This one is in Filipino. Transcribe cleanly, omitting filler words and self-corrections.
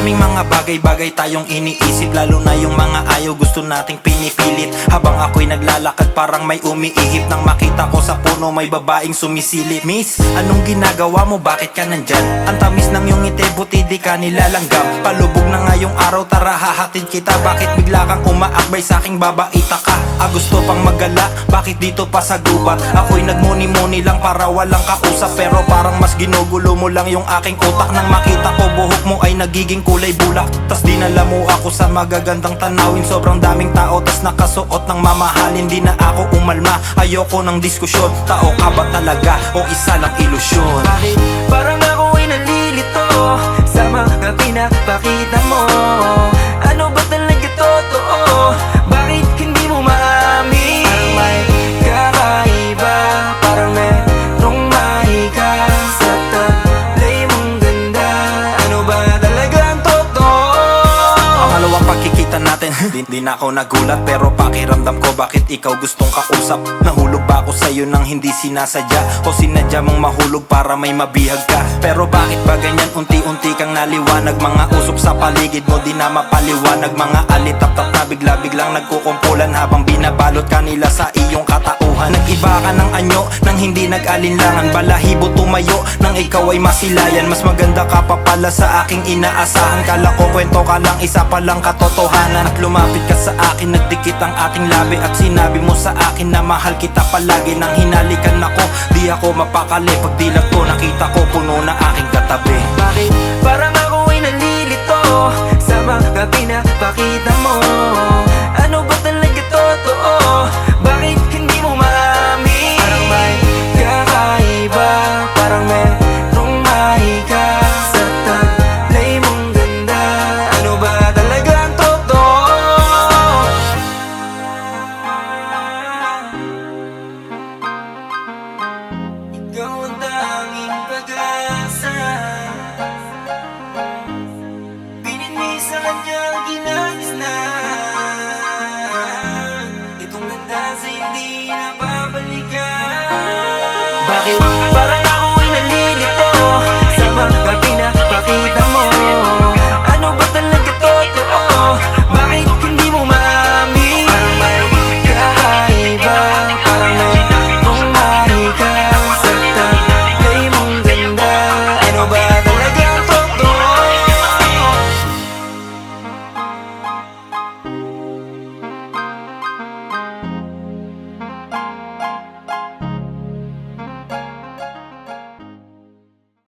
Maraming mga bagay-bagay tayong iniisip, lalo na yung mga ayaw gusto nating pinipilit. Habang ako'y naglalakad parang may umiihip, nang makita ko sa puno may babaeng sumisilip. Miss, anong ginagawa mo? Bakit ka nandyan? Ang tamis ng iyong ngiti, buti di ka nilalanggam. Palubog na ngayong araw, tara hahatid kita. Bakit bigla kang umaakbay sa'king babaita ka? Gusto pang magala, bakit dito pa sa gubat? Ako'y nagmuni-muni lang para walang kausap, pero parang mas ginugulo mo lang yung aking utak. Nang makita ko buhok mo ay nagiging kulay bulak, tas dinala mo ako sa magagandang tanawin. Sobrang daming tao tas nakasuot ng mamahalin. Di na ako umalma, ayoko ng diskusyon. Tao ka ba talaga o isa lang ilusyon? Bakit parang ako ay nalilito sa mga pinapakita mo? Ano ba talaga totoo? Bakit hindi mo maamin? Parang may kakaiba, parang merong mahika sa taglay mong ganda. Ano ba talaga ang totoo? Pangalawang pagkikita natin, di na ako nagulat, pero pakiramdam ko bakit ikaw gustong kausap. Nahulog ba ako sa'yo nang hindi sinasadya, o sinadya mong mahulog para may mabihag ka? Pero bakit ba ganyan unti-unti kang naliwanag? Mga usok sa paligid mo di na mapaliwanag. Mga alitap-tap na bigla-biglang nagkukumpulan habang binabalot kanila sa iyong katauhan. Nag-iba ka ng anyo nang hindi nag-alinlangan, balahibo tumayo nang ikaw ay masilayan. Mas maganda ka pa pala sa aking inaasahan. Kala ko kwento ka lang, isa pa lang katotohanan. At lumapit ka sa akin, nagdikit ang ating labi, at sinabi mo sa akin na mahal kita palagi. Nang hinalikan ako, di ako mapakali. Pag dilat ko, nakita ko puno na aking katabi. Bakit parang ako ay nalilito sa mga pinapakita mo? Ano ba talaga totoo? Bakit hindi mo maamin? Parang may kakaiba, parang merong mahika sa taglay mong ganda. Ano ba talaga ang totoo? Ikaw ang tanging pag-asa, pinili sa kanyang ginasnan. Itong ganda sa hindi na babalikan. Bakit